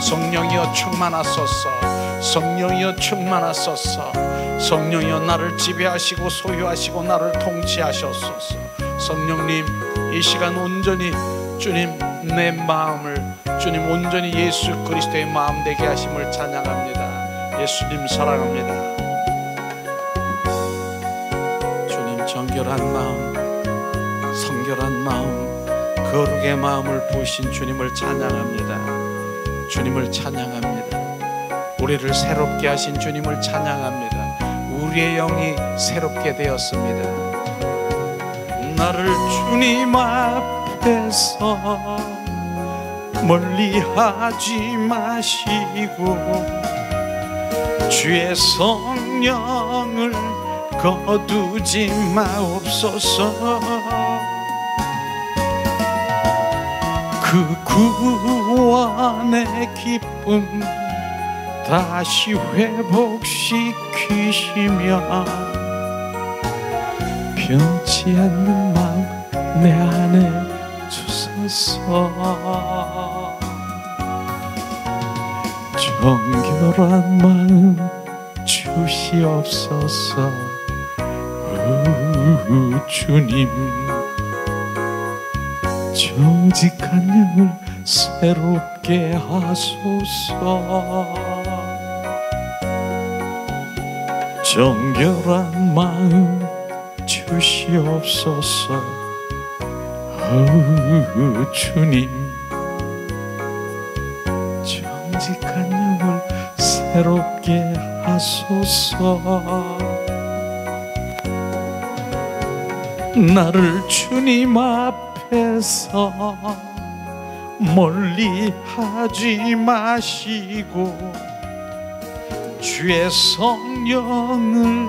성령이여 충만하소서. 성령이여 충만하소서. 성령이여 나를 지배하시고 소유하시고 나를 통치하셨소서. 성령님, 이 시간 온전히 주님 내 마음을 주님 온전히 예수 그리스도의 마음 되게 하심을 찬양합니다. 예수님 사랑합니다. 주님 정결한 마음, 성결한 마음, 거룩의 마음을 부으신 주님을 찬양합니다. 주님을 찬양합니다. 우리를 새롭게 하신 주님을 찬양합니다. 우리의 영이 새롭게 되었습니다. 나를 주님 앞에서 멀리하지 마시고 주의 성령을 거두지 마옵소서. 그 구원의 기쁨 다시 회복시키시며 변치 않는 마음 내 안에 주소서. 정결한 마음 주시옵소서. 주님, 정직한 영을 새롭게 하소서. 정결한 마음 주시옵소서. 주님, 정직한 영을 새롭게 하소서. 나를 주님 앞에서 멀리 하지 마시고 주의 성령을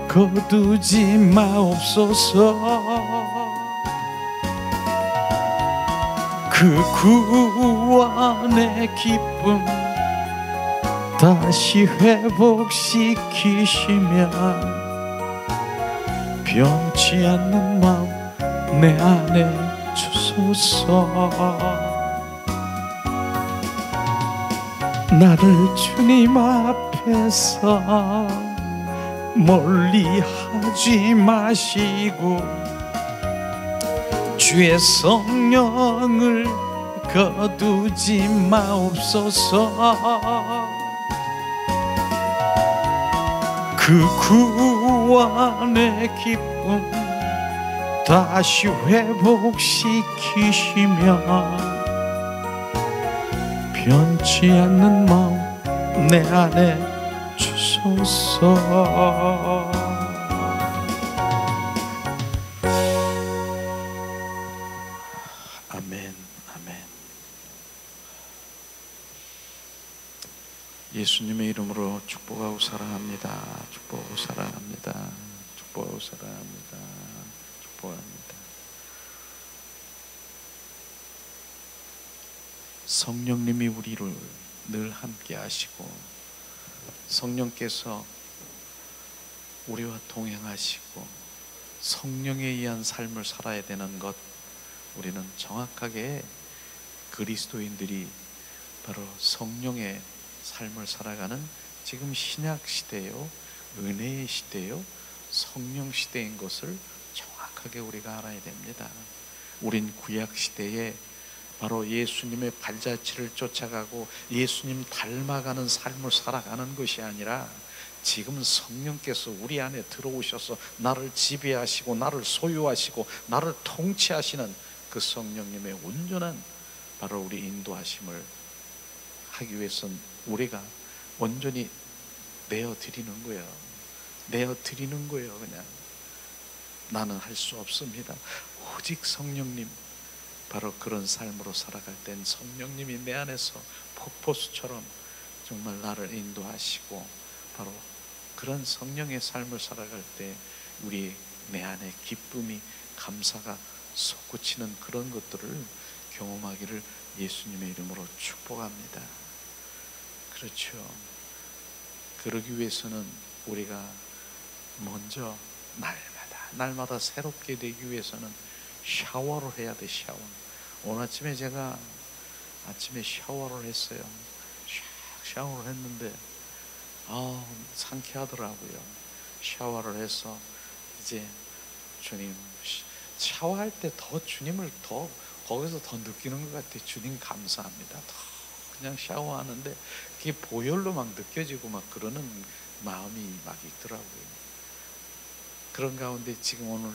거두지 마옵소서. 그 구원의 기쁨 다시 회복시키시며 변치 않는 마음 내 안에 주소서. 나를 주님 앞에서 멀리 하지 마시고 주의 성령을 거두지 마옵소서. 그 구원의 기쁨 다시 회복시키시며 변치 않는 마음 내 안에 주소서. 아멘, 아멘. 예수님의 이름으로 축복하고 사랑합니다. 축복하고 사랑합니다. 축복하고 사랑합니다. 축복합니다. 성령님이 우리를 늘 함께 하시고 성령께서 우리와 동행하시고 성령에 의한 삶을 살아야 되는 것, 우리는 정확하게 그리스도인들이 바로 성령의 삶을 살아가는 지금 신약 시대요, 은혜의 시대요, 성령 시대인 것을 정확하게 우리가 알아야 됩니다. 우린 구약 시대에 바로 예수님의 발자취를 쫓아가고 예수님 닮아가는 삶을 살아가는 것이 아니라 지금 성령께서 우리 안에 들어오셔서 나를 지배하시고 나를 소유하시고 나를 통치하시는 그 성령님의 온전한 바로 우리 인도하심을 하기 위해서는 우리가 온전히 내어드리는 거예요. 내어드리는 거예요. 그냥 나는 할 수 없습니다. 오직 성령님, 바로 그런 삶으로 살아갈 땐 성령님이 내 안에서 폭포수처럼 정말 나를 인도하시고 바로 그런 성령의 삶을 살아갈 때 우리 내 안에 기쁨이, 감사가 솟구치는 그런 것들을 경험하기를 예수님의 이름으로 축복합니다. 그렇죠. 그러기 위해서는 우리가 먼저 날마다 새롭게 되기 위해서는 샤워를 해야 돼. 샤워. 오늘 아침에 제가 샤워를 했어요. 샤워를 했는데 상쾌하더라고요. 샤워를 해서 이제 주님, 샤워할 때 더 주님을 더 거기서 더 느끼는 것 같아요. 주님 감사합니다. 더 그냥 샤워하는데 그게 보혈로 막 느껴지고 막 그러는 마음이 막 있더라고요. 그런 가운데 지금 오늘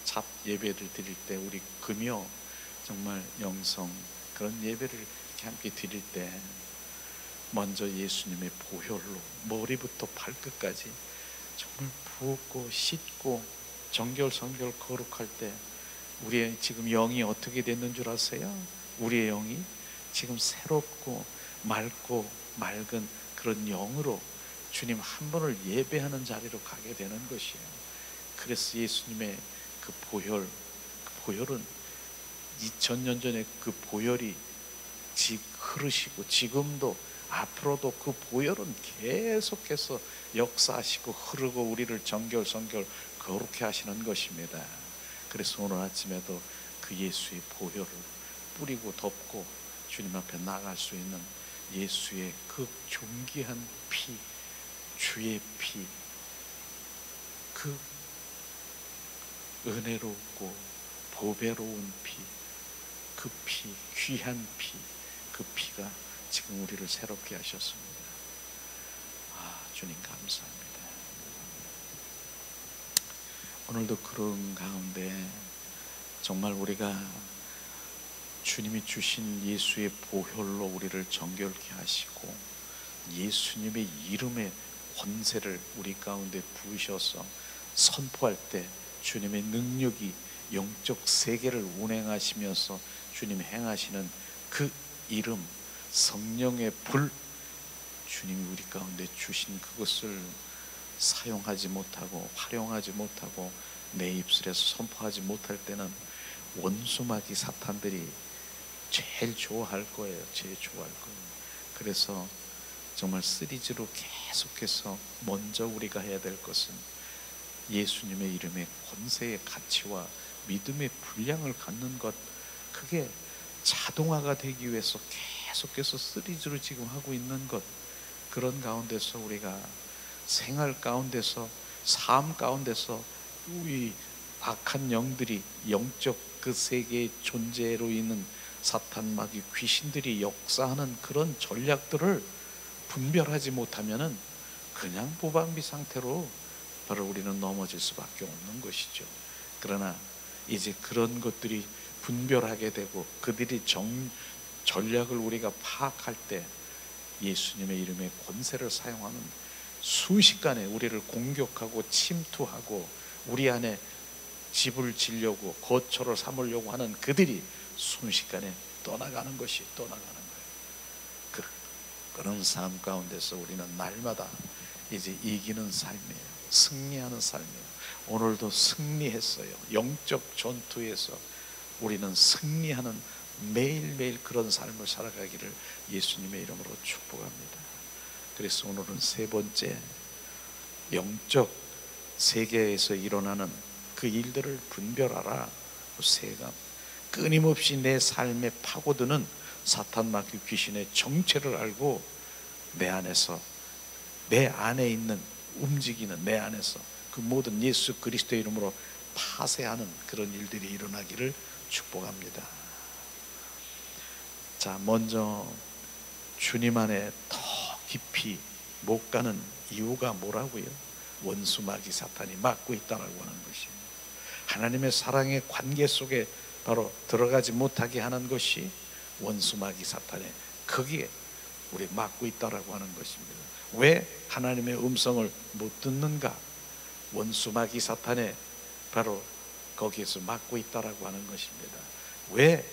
잡 예배를 드릴 때, 우리 금요 정말 영성 그런 예배를 이렇게 함께 드릴 때 먼저 예수님의 보혈로 머리부터 발끝까지 정말 부었고 씻고 정결성결 거룩할 때 우리의 지금 영이 어떻게 됐는 줄 아세요? 우리의 영이 지금 새롭고 맑고 맑은 그런 영으로 주님 한 분을 예배하는 자리로 가게 되는 것이에요. 그래서 예수님의 그 보혈은 2000년 전에 그 보혈이 흐르시고 지금도 앞으로도 그 보혈은 계속해서 역사하시고 흐르고 우리를 정결성결 거룩해 하시는 것입니다. 그래서 오늘 아침에도 그 예수의 보혈을 뿌리고 덮고 주님 앞에 나갈 수 있는 예수의 그 존귀한 피, 주의 피, 그 은혜롭고 보배로운 피, 그 피, 귀한 피, 그 피가 지금 우리를 새롭게 하셨습니다. 주님 감사합니다. 오늘도 그런 가운데 정말 우리가 주님이 주신 예수의 보혈로 우리를 정결케 하시고 예수님의 이름의 권세를 우리 가운데 부으셔서 선포할 때 주님의 능력이 영적 세계를 운행하시면서 주님 행하시는 그 이름, 성령의 불, 주님이 우리 가운데 주신 그것을 사용하지 못하고 활용하지 못하고 내 입술에서 선포하지 못할 때는 원수마귀 사탄들이 제일 좋아할 거예요. 제일 좋아할 거예요. 그래서 정말 시리즈로 계속해서 먼저 우리가 해야 될 것은 예수님의 이름의 권세의 가치와 믿음의 분량을 갖는 것, 그게 자동화가 되기 위해서 계속해서 시리즈로 지금 하고 있는 것, 그런 가운데서 우리가 생활 가운데서 삶 가운데서 우리 악한 영들이 영적 그 세계의 존재로 있는 사탄 마귀 귀신들이 역사하는 그런 전략들을 분별하지 못하면은 그냥 무방비 상태로 바로 우리는 넘어질 수밖에 없는 것이죠. 그러나 이제 그런 것들이 분별하게 되고 그들이 전략을 우리가 파악할 때 예수님의 이름의 권세를 사용하는, 순식간에 우리를 공격하고 침투하고 우리 안에 집을 지려고 거처를 삼으려고 하는 그들이 순식간에 떠나가는 거예요. 그런 삶 가운데서 우리는 날마다 이제 이기는 삶이에요. 승리하는 삶이에요. 오늘도 승리했어요. 영적 전투에서 우리는 승리하는 매일매일 그런 삶을 살아가기를 예수님의 이름으로 축복합니다. 그래서 오늘은 세 번째, 영적 세계에서 일어나는 그 일들을 분별하라. 세감, 끊임없이 내 삶에 파고드는 사탄 마귀 귀신의 정체를 알고 내 안에서, 내 안에 있는 움직이는 내 안에서 그 모든 예수 그리스도의 이름으로 파쇄하는 그런 일들이 일어나기를 축복합니다. 자, 먼저 주님 안에 더 깊이 못 가는 이유가 뭐라고요? 원수 마귀 사탄이 막고 있다라고 하는 것이에요. 하나님의 사랑의 관계 속에 바로 들어가지 못하게 하는 것이 원수 마귀 사탄의, 거기에 우리 막고 있다라고 하는 것입니다. 왜 하나님의 음성을 못 듣는가? 원수 마귀 사탄의 바로 거기에서 막고 있다라고 하는 것입니다. 왜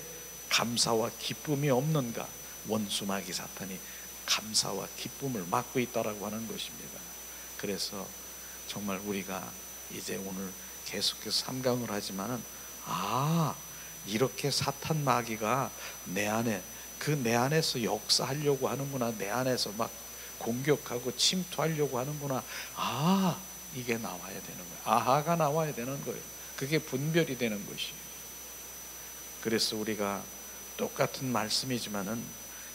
감사와 기쁨이 없는가? 원수 마귀 사탄이 감사와 기쁨을 막고 있다라고 하는 것입니다. 그래서 정말 우리가 이제 오늘 계속해서 삼강을 하지만은 이렇게 사탄 마귀가 내 안에, 그 내 안에서 역사하려고 하는구나, 내 안에서 막 공격하고 침투하려고 하는구나. 이게 나와야 되는 거예요. 아하가 나와야 되는 거예요. 그게 분별이 되는 것이에요. 그래서 우리가 똑같은 말씀이지만은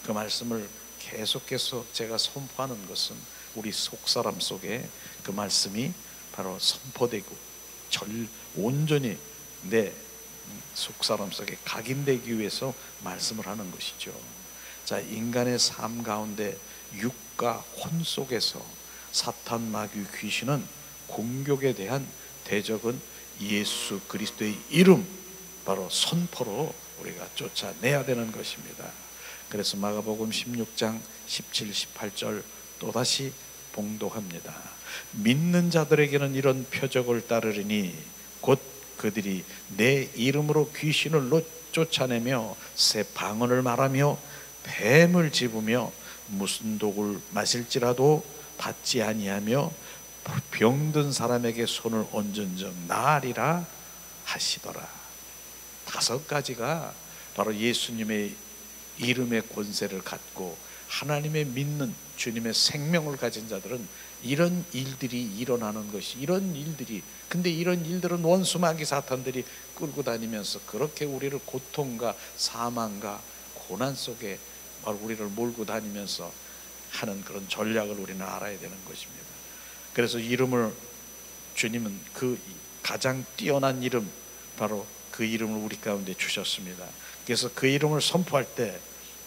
그 말씀을 계속해서 제가 선포하는 것은 우리 속사람 속에 그 말씀이 바로 선포되고 온전히 내 속사람 속에 각인되기 위해서 말씀을 하는 것이죠. 자, 인간의 삶 가운데 육과 혼 속에서 사탄, 마귀, 귀신은 공격에 대한 대적은 예수 그리스도의 이름, 바로 선포로 우리가 쫓아내야 되는 것입니다. 그래서 마가복음 16장 17, 18절 또다시 봉독합니다. 믿는 자들에게는 이런 표적을 따르리니 곧 그들이 내 이름으로 귀신을 쫓아내며 새 방언을 말하며 뱀을 집으며 무슨 독을 마실지라도 받지 아니하며 병든 사람에게 손을 얹은 적 나으리라 하시더라. 5가지가 바로 예수님의 이름의 권세를 갖고 하나님의 믿는 주님의 생명을 가진 자들은 이런 일들이 일어나는 것이, 이런 일들이, 근데 이런 일들은 원수 마귀 사탄들이 끌고 다니면서 그렇게 우리를 고통과 사망과 고난 속에 바로 우리를 몰고 다니면서 하는 그런 전략을 우리는 알아야 되는 것입니다. 그래서 이름을, 주님은 그 가장 뛰어난 이름, 바로 그 이름을 우리 가운데 주셨습니다. 그래서 그 이름을 선포할 때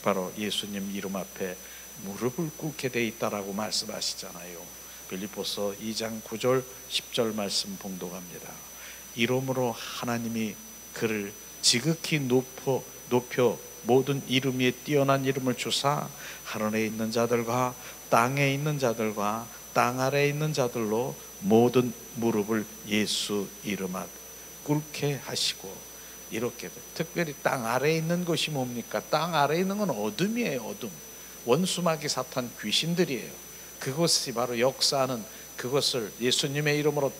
바로 예수님 이름 앞에 무릎을 꿇게 돼 있다라고 말씀하시잖아요. 빌립보서 2장 9절 10절 말씀 봉독합니다. 이름으로 하나님이 그를 지극히 높여 모든 이름 위에 뛰어난 이름을 주사 하늘에 있는 자들과 땅에 있는 자들과 땅 아래에 있는 자들로 모든 무릎을 예수 이름 앞 꿇게 하시고, 이렇게 특별히 땅 아래에 있는 것이 뭡니까? 땅 아래에 있는 건 어둠이에요. 어둠. 원수마귀 사탄 귀신들이에요. 그것이 바로 역사하는, 그것을 예수님의 이름으로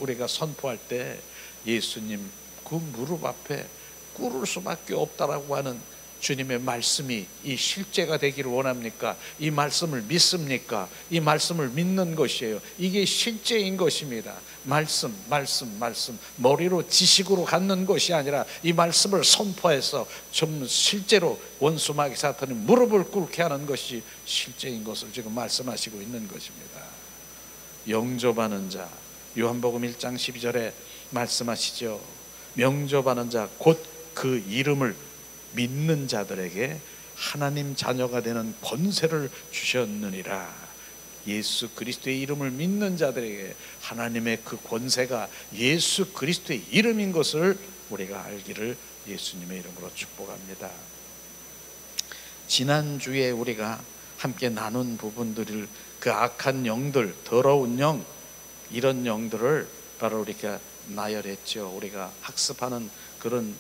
우리가 선포할 때 예수님 그 무릎 앞에 꿇을 수밖에 없다라고 하는 주님의 말씀이 이 실제가 되기를 원합니까? 이 말씀을 믿습니까? 이 말씀을 믿는 것이에요. 이게 실제인 것입니다. 말씀 머리로 지식으로 갖는 것이 아니라 이 말씀을 선포해서 좀 실제로 원수 마귀 사탄이 무릎을 꿇게 하는 것이 실제인 것을 지금 말씀하시고 있는 것입니다. 영접하는 자, 요한복음 1장 12절에 말씀하시죠. 영접하는 자 곧 그 이름을 믿는 자들에게 하나님 자녀가 되는 권세를 주셨느니라. 예수 그리스도의 이름을 믿는 자들에게 하나님의 그 권세가 예수 그리스도의 이름인 것을 우리가 알기를 예수님의 이름으로 축복합니다. 지난주에 우리가 함께 나눈 부분들을, 그 악한 영들, 더러운 영, 이런 영들을 바로 우리가 나열했죠. 우리가 학습하는 그런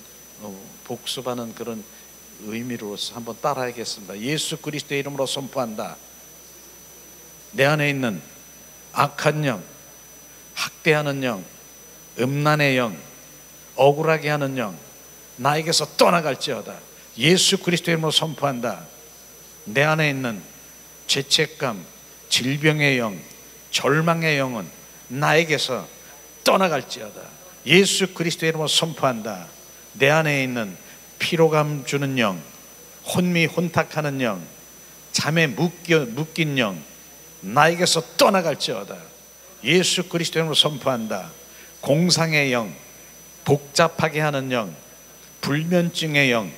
복습하는 그런 의미로서 한번 따라하겠습니다. 예수 그리스도의 이름으로 선포한다. 내 안에 있는 악한 영, 학대하는 영, 음란의 영, 억울하게 하는 영, 나에게서 떠나갈지어다. 예수 그리스도의 이름으로 선포한다. 내 안에 있는 죄책감, 질병의 영, 절망의 영은 나에게서 떠나갈지어다. 예수 그리스도의 이름으로 선포한다. 내 안에 있는 피로감 주는 영, 혼미 혼탁하는 영, 잠에 묶인 영, 나에게서 떠나갈지어다. 예수 그리스도의 이름으로 선포한다. 공상의 영, 복잡하게 하는 영, 불면증의 영,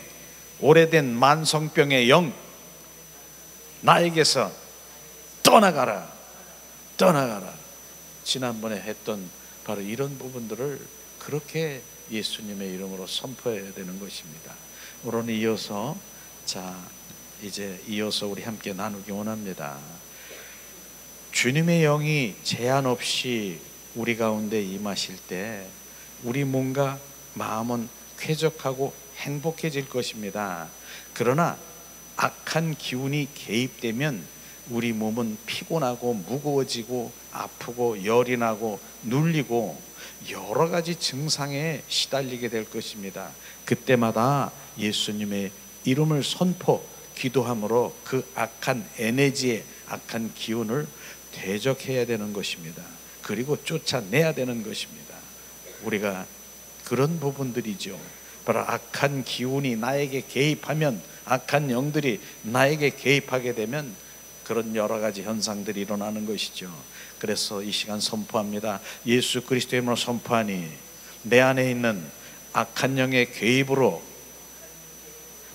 오래된 만성병의 영, 나에게서 떠나가라. 떠나가라. 지난번에 했던 바로 이런 부분들을 그렇게 예수님의 이름으로 선포해야 되는 것입니다. 오늘 이어서 이제 우리 함께 나누기 원합니다. 주님의 영이 제한 없이 우리 가운데 임하실 때 우리 몸과 마음은 쾌적하고 행복해질 것입니다. 그러나 악한 기운이 개입되면 우리 몸은 피곤하고 무거워지고 아프고 열이 나고 눌리고 여러 가지 증상에 시달리게 될 것입니다. 그때마다 예수님의 이름을 선포, 기도함으로 그 악한 에너지의 악한 기운을 대적해야 되는 것입니다. 그리고 쫓아내야 되는 것입니다. 우리가 그런 부분들이죠. 바로 악한 기운이 나에게 개입하면, 악한 영들이 나에게 개입하게 되면 그런 여러 가지 현상들이 일어나는 것이죠. 그래서 이 시간 선포합니다. 예수 그리스도의 이름으로 선포하니 내 안에 있는 악한 영의 개입으로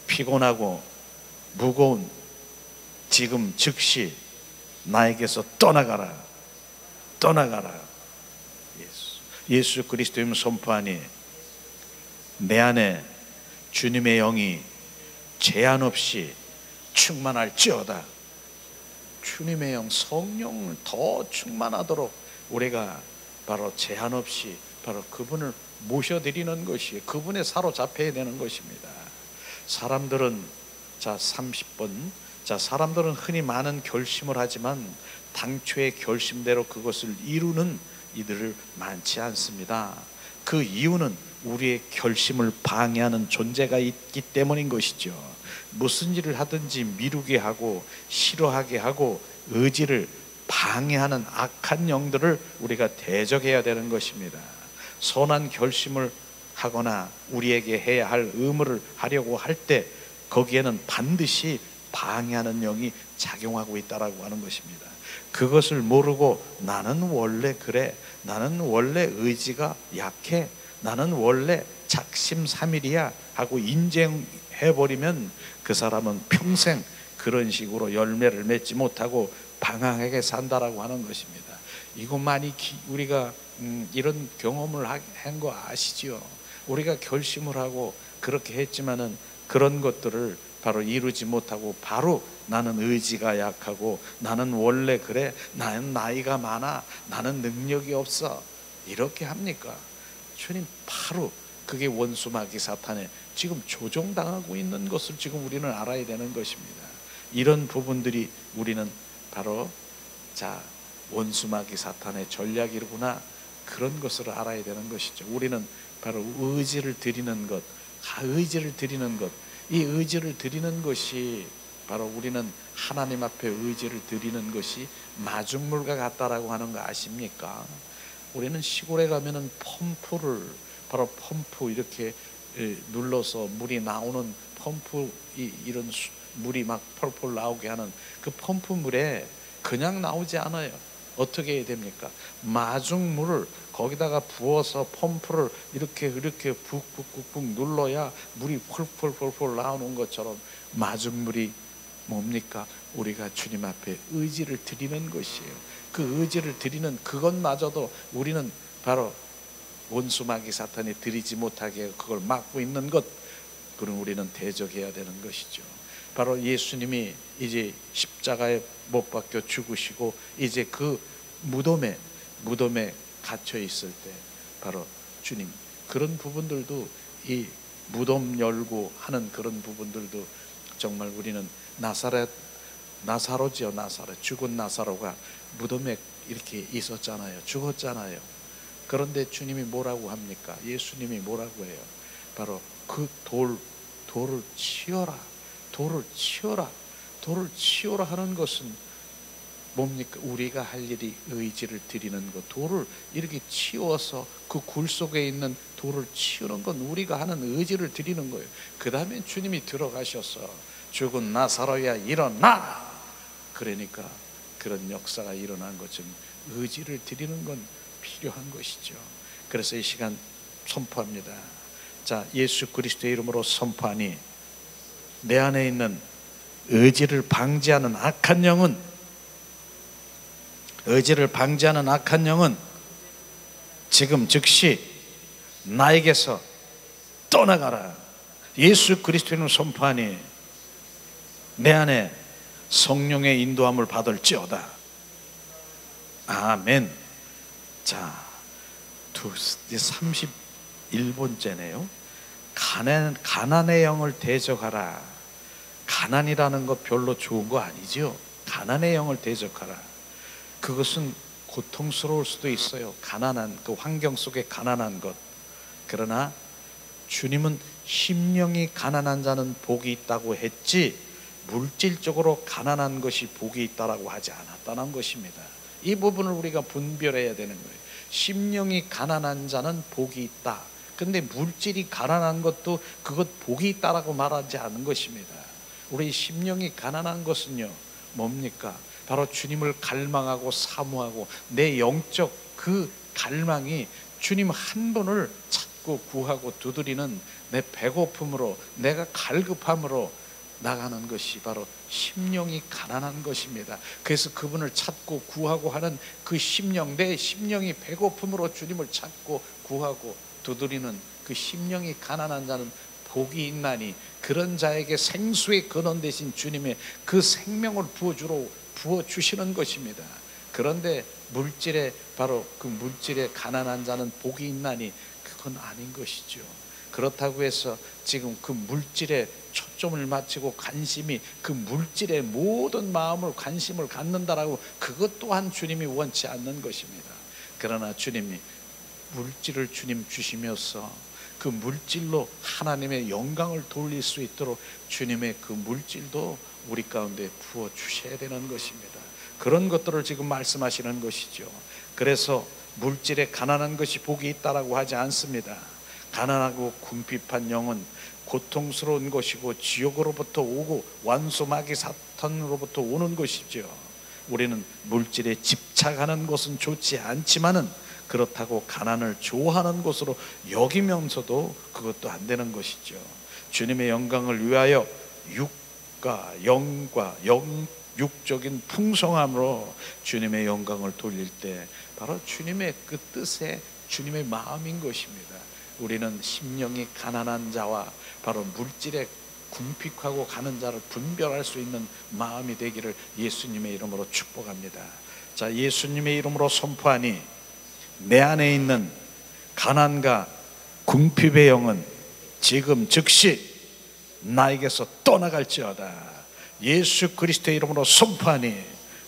피곤하고 무거운 지금 즉시 나에게서 떠나가라. 떠나가라. 예수 그리스도의 이름으로 선포하니 내 안에 주님의 영이 제한 없이 충만할지어다. 주님의 영, 성령을 더 충만하도록 우리가 바로 제한 없이 바로 그분을 모셔드리는 것이, 그분에 사로잡혀야 되는 것입니다. 사람들은 30번, 사람들은 흔히 많은 결심을 하지만 당초의 결심대로 그것을 이루는 이들을 많지 않습니다. 그 이유는 우리의 결심을 방해하는 존재가 있기 때문인 것이죠. 무슨 일을 하든지 미루게 하고 싫어하게 하고 의지를 방해하는 악한 영들을 우리가 대적해야 되는 것입니다. 선한 결심을 하거나 우리에게 해야 할 의무를 하려고 할 때 거기에는 반드시 방해하는 영이 작용하고 있다라고 하는 것입니다. 그것을 모르고 나는 원래 그래, 나는 원래 의지가 약해, 나는 원래 작심삼일이야 하고 인정해버리면 그 사람은 평생 그런 식으로 열매를 맺지 못하고 방황하게 산다라고 하는 것입니다. 이거 많이 우리가 이런 경험을 한 거 아시죠? 우리가 결심을 하고 그렇게 했지만은 그런 것들을 바로 이루지 못하고 바로 나는 의지가 약하고 나는 원래 그래, 나는 나이가 많아, 나는 능력이 없어 이렇게 합니까? 주님, 바로 그게 원수 마귀 사탄에 지금 조종당하고 있는 것을 지금 우리는 알아야 되는 것입니다. 이런 부분들이 우리는 바로 원수 마귀 사탄의 전략이구나, 그런 것을 알아야 되는 것이죠. 우리는 바로 의지를 드리는 것, 의지를 드리는 것, 이 의지를 드리는 것이 바로 우리는 하나님 앞에 의지를 드리는 것이 마중물과 같다라고 하는 거 아십니까? 우리는 시골에 가면은 펌프를, 바로 펌프 이렇게 눌러서 물이 나오는 펌프, 이런 물이 막 펄펄 나오게 하는 그 펌프 물에 그냥 나오지 않아요. 어떻게 해야 됩니까? 마중물을 거기다가 부어서 펌프를 이렇게 푹푹푹푹 눌러야 물이 펄펄펄펄 나오는 것처럼 마중물이 뭡니까? 우리가 주님 앞에 의지를 드리는 것이에요. 그 의지를 드리는 그것마저도 우리는 바로 원수 마귀 사탄이 드리지 못하게 그걸 막고 있는 것, 그럼 우리는 대적해야 되는 것이죠. 바로 예수님이 이제 십자가에 못 박혀 죽으시고 이제 그 무덤에 갇혀 있을 때 바로 주님, 그런 부분들도, 이 무덤 열고 하는 그런 부분들도 정말 우리는 나사로지요. 죽은 나사로가 무덤에 이렇게 있었잖아요. 죽었잖아요. 그런데 주님이 뭐라고 합니까? 예수님이 뭐라고 해요? 바로 그 돌을 치워라. 돌을 치워라 하는 것은 뭡니까? 우리가 할 일이 의지를 드리는 것, 돌을 이렇게 치워서 그 굴 속에 있는 돌을 치우는 건 우리가 하는 의지를 드리는 거예요. 그 다음에 주님이 들어가셔서 죽은 나사로야 일어나라, 그러니까 그런 역사가 일어난 것처럼 의지를 드리는 건 필요한 것이죠. 그래서 이 시간 선포합니다. 예수 그리스도의 이름으로 선포하니 내 안에 있는 의지를 방지하는 악한 영은 지금 즉시 나에게서 떠나가라. 예수 그리스도의 이름으로 선포하니 내 안에 성령의 인도함을 받을지어다. 아멘. 31번째네요. 가난의 영을 대적하라. 가난이라는 거 별로 좋은 거 아니죠. 가난의 영을 대적하라. 그것은 고통스러울 수도 있어요. 가난한 그 환경 속에 가난한 것. 그러나 주님은 심령이 가난한 자는 복이 있다고 했지 물질적으로 가난한 것이 복이 있다라고 하지 않았다는 것입니다. 이 부분을 우리가 분별해야 되는 거예요. 심령이 가난한 자는 복이 있다. 근데 물질이 가난한 것도 그것 복이 있다라고 말하지 않은 것입니다. 우리 심령이 가난한 것은요, 뭡니까? 바로 주님을 갈망하고 사모하고 내 영적 그 갈망이 주님 한 분을 찾고 구하고 두드리는 내 배고픔으로, 내가 갈급함으로 나가는 것이 바로 심령이 가난한 것입니다. 그래서 그분을 찾고 구하고 하는 그 심령, 내 심령이 배고픔으로 주님을 찾고 구하고 두드리는 그 심령이 가난한 자는 복이 있나니, 그런 자에게 생수의 근원 되신 주님의 그 생명을 부어주시는 것입니다. 그런데 물질에, 바로 그 물질에 가난한 자는 복이 있나니, 그건 아닌 것이죠. 그렇다고 해서 지금 그 물질에 초점을 맞추고 관심이, 그 물질에 모든 마음을 관심을 갖는다라고, 그것 또한 주님이 원치 않는 것입니다. 그러나 주님이 물질을 주님 주시면서 그 물질로 하나님의 영광을 돌릴 수 있도록 주님의 그 물질도 우리 가운데 부어 주셔야 되는 것입니다. 그런 것들을 지금 말씀하시는 것이죠. 그래서 물질에 가난한 것이 복이 있다라고 하지 않습니다. 가난하고 궁핍한 영은 고통스러운 것이고 지옥으로부터 오고 완소마귀 사탄으로부터 오는 것이죠. 우리는 물질에 집착하는 것은 좋지 않지만은 그렇다고 가난을 좋아하는 것으로 여기면서도 그것도 안 되는 것이죠. 주님의 영광을 위하여 육과 영과 육적인 풍성함으로 주님의 영광을 돌릴 때 바로 주님의 그 뜻에 주님의 마음인 것입니다. 우리는 심령이 가난한 자와 바로 물질에 궁핍하고 가는 자를 분별할 수 있는 마음이 되기를 예수님의 이름으로 축복합니다. 자, 예수님의 이름으로 선포하니 내 안에 있는 가난과 궁핍의 영은 지금 즉시 나에게서 떠나갈지어다. 예수 그리스도의 이름으로 선포하니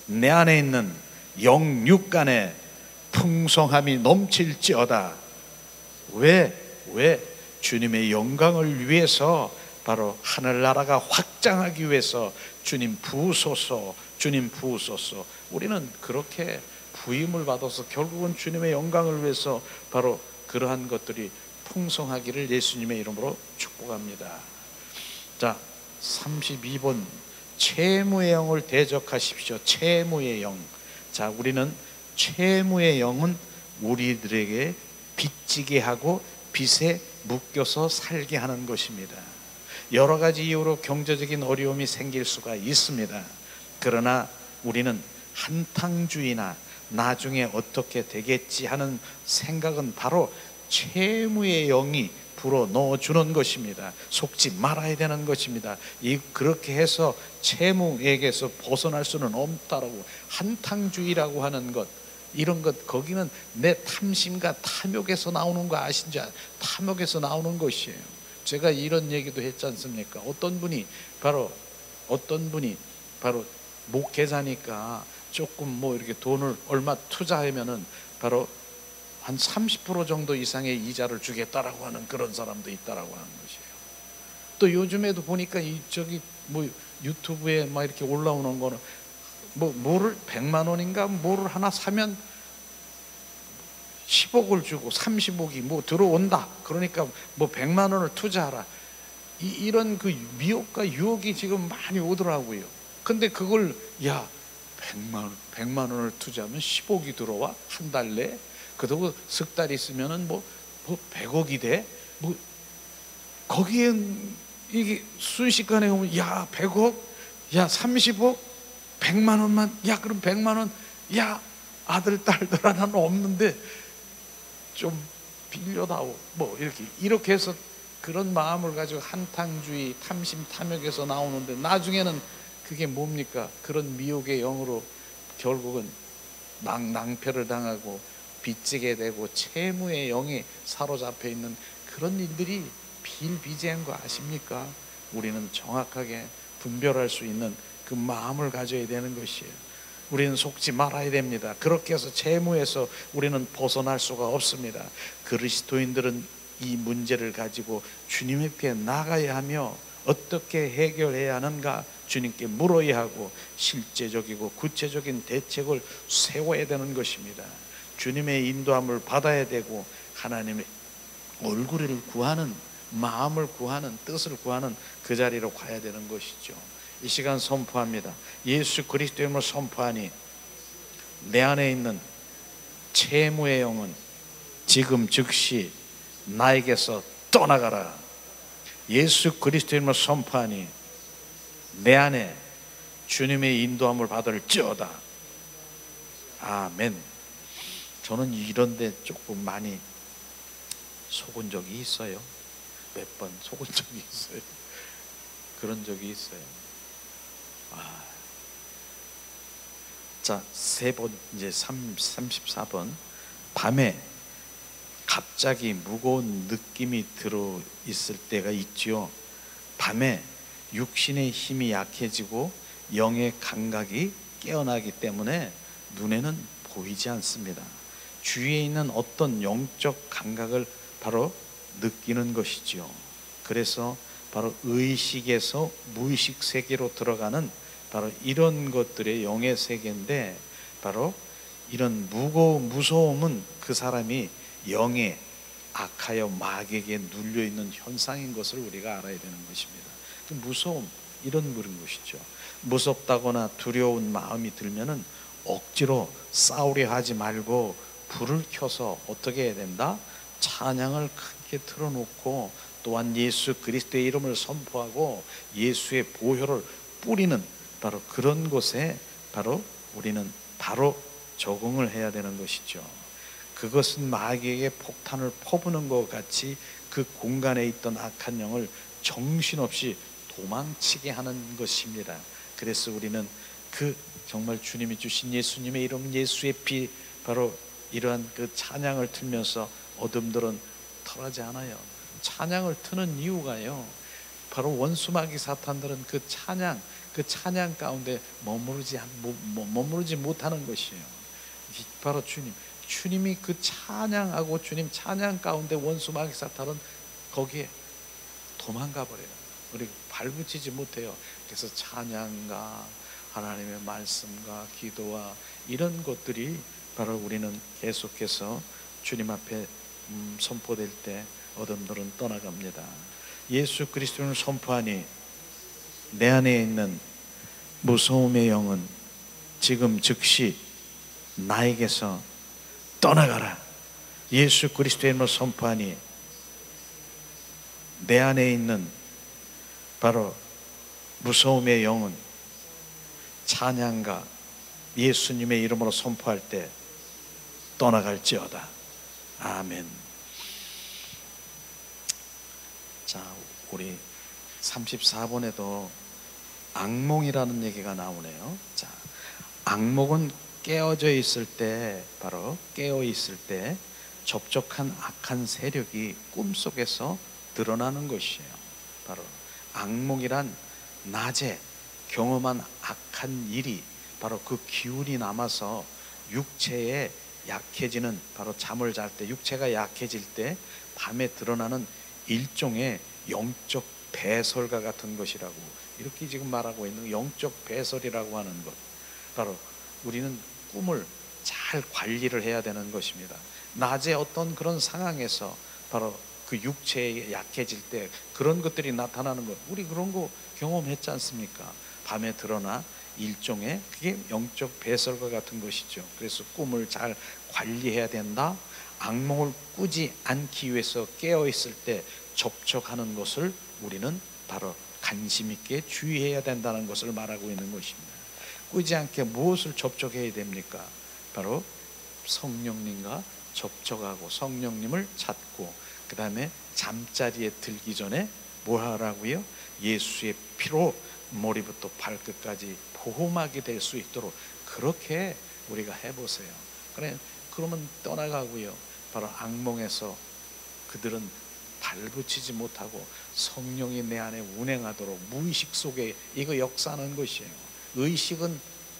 내 안에 있는 영육간에 풍성함이 넘칠지어다. 왜? 주님의 영광을 위해서, 바로 하늘나라가 확장하기 위해서 주님 부으소서, 주님 부으소서. 우리는 그렇게 부임을 받아서 결국은 주님의 영광을 위해서 바로 그러한 것들이 풍성하기를 예수님의 이름으로 축복합니다. 자, 32번 채무의 영을 대적하십시오. 채무의 영. 자, 우리는 채무의 영은 우리들에게 빚지게 하고 빚에 묶여서 살게 하는 것입니다. 여러 가지 이유로 경제적인 어려움이 생길 수가 있습니다. 그러나 우리는 한탕주의나 나중에 어떻게 되겠지 하는 생각은 바로 채무의 영이 불어 넣어주는 것입니다. 속지 말아야 되는 것입니다. 그렇게 해서 채무에게서 벗어날 수는 없다라고, 한탕주의라고 하는 것, 이런 것, 거기는 내 탐심과 탐욕에서 나오는 거 아신지? 탐욕에서 나오는 것이에요. 제가 이런 얘기도 했지 않습니까? 어떤 분이 바로 목회자니까 조금 뭐 이렇게 돈을 얼마 투자하면은 바로 한 30% 정도 이상의 이자를 주겠다라고 하는 그런 사람도 있다라고 하는 것이에요. 또 요즘에도 보니까 뭐 유튜브에 막 이렇게 올라오는 거는 뭐를 100만 원인가 뭐를 하나 사면 10억을 주고 30억이 뭐 들어온다. 그러니까 뭐 100만 원을 투자하라. 이런 그 미혹과 유혹이 지금 많이 오더라고요. 근데 그걸 100만 원을 투자하면 10억이 들어와? 한 달 내에? 그러고 석 달 있으면은 뭐 100억이 돼? 뭐 거기에 이게 순식간에 오면 100억? 30억? 100만 원만? 그럼 100만 원? 아들 딸들 하나는 없는데 좀 빌려다오. 뭐 이렇게 해서 그런 마음을 가지고 한탕주의, 탐심, 탐욕에서 나오는데 나중에는 그게 뭡니까? 그런 미혹의 영으로 결국은 낭패를 당하고 빚지게 되고 채무의 영에 사로잡혀 있는 그런 일들이 비일비재한 거 아십니까? 우리는 정확하게 분별할 수 있는 그 마음을 가져야 되는 것이에요. 우리는 속지 말아야 됩니다. 그렇게 해서 채무에서 우리는 벗어날 수가 없습니다. 그리스도인들은 이 문제를 가지고 주님께 나가야 하며 어떻게 해결해야 하는가 주님께 물어야 하고 실제적이고 구체적인 대책을 세워야 되는 것입니다. 주님의 인도함을 받아야 되고 얼굴을 구하는, 마음을 구하는, 뜻을 구하는 그 자리로 가야 되는 것이죠. 이 시간 선포합니다. 예수 그리스도의 이름으로 선포하니 내 안에 있는 채무의 영은 지금 즉시 나에게서 떠나가라. 예수 그리스도의 이름으로 선포하니 내 안에 주님의 인도함을 받을지어다. 아멘. 저는 이런데 조금 많이 속은 적이 있어요. 몇 번 속은 적이 있어요. 그런 적이 있어요. 자, 세 번, 이제 34번. 밤에 갑자기 무거운 느낌이 들어 있을 때가 있지요. 밤에 육신의 힘이 약해지고 영의 감각이 깨어나기 때문에 눈에는 보이지 않습니다. 주위에 있는 어떤 영적 감각을 바로 느끼는 것이지요. 그래서 바로 의식에서 무의식 세계로 들어가는 바로 이런 것들의 영의 세계인데, 바로 이런 무서움은 그 사람이 영에 악하여 마귀에게 눌려있는 현상인 것을 우리가 알아야 되는 것입니다. 그 무서움, 이런 그런 것이죠. 무섭다거나 두려운 마음이 들면은 억지로 싸우려 하지 말고 불을 켜서 어떻게 해야 된다? 찬양을 크게 틀어놓고, 또한 예수 그리스도의 이름을 선포하고 예수의 보혈을 뿌리는 바로 그런 곳에 바로 우리는 바로 적응을 해야 되는 것이죠. 그것은 마귀에게 폭탄을 퍼부는 것 같이 그 공간에 있던 악한 영을 정신없이 도망치게 하는 것입니다. 그래서 우리는 그 정말 주님이 주신 예수님의 이름, 예수의 피, 바로 이러한 그 찬양을 틀면서 어둠들은 털하지 않아요. 찬양을 트는 이유가요, 바로 원수마귀 사탄들은 그 찬양 가운데 머무르지 못하는 것이에요. 바로 주님이 그 찬양하고 주님 찬양 가운데 원수마귀 사탄은 거기에 도망가 버려요. 그리고 발붙이지 못해요. 그래서 찬양과 하나님의 말씀과 기도와 이런 것들이 바로 우리는 계속해서 주님 앞에 선포될 때 어둠들은 떠나갑니다. 예수 그리스도를 선포하니 내 안에 있는 무서움의 영은 지금 즉시 나에게서 떠나가라. 예수 그리스도의 이름으로 선포하니 내 안에 있는 바로 무서움의 영은 찬양과 예수님의 이름으로 선포할 때 떠나갈지어다. 아멘. 자, 우리 34번에도 악몽이라는 얘기가 나오네요. 자, 악몽은 깨어져 있을 때, 바로 깨어 있을 때 접촉한 악한 세력이 꿈속에서 드러나는 것이에요. 바로 악몽이란 낮에 경험한 악한 일이 바로 그 기운이 남아서 육체에 약해지는, 바로 잠을 잘 때 육체가 약해질 때 밤에 드러나는 일종의 영적 배설과 같은 것이라고, 이렇게 지금 말하고 있는 영적 배설이라고 하는 것, 바로 우리는 꿈을 잘 관리를 해야 되는 것입니다. 낮에 어떤 그런 상황에서 바로 그 육체에 약해질 때 그런 것들이 나타나는 것, 우리 그런 거 경험했지 않습니까? 밤에 드러나 일종의, 그게 영적 배설과 같은 것이죠. 그래서 꿈을 잘 관리해야 된다. 악몽을 꾸지 않기 위해서 깨어 있을 때 접촉하는 것을 우리는 바로 관심 있게 주의해야 된다는 것을 말하고 있는 것입니다. 꾸지 않게 무엇을 접촉해야 됩니까? 바로 성령님과 접촉하고 성령님을 찾고, 그 다음에 잠자리에 들기 전에 뭐 하라고요? 예수의 피로 머리부터 발끝까지 보호막이 될 수 있도록 그렇게 우리가 해보세요. 그러면 떠나가고요. 바로 악몽에서 그들은 발붙이지 못하고 성령이 내 안에 운행하도록 무의식 속에 이거 역사하는 것이에요. 의식은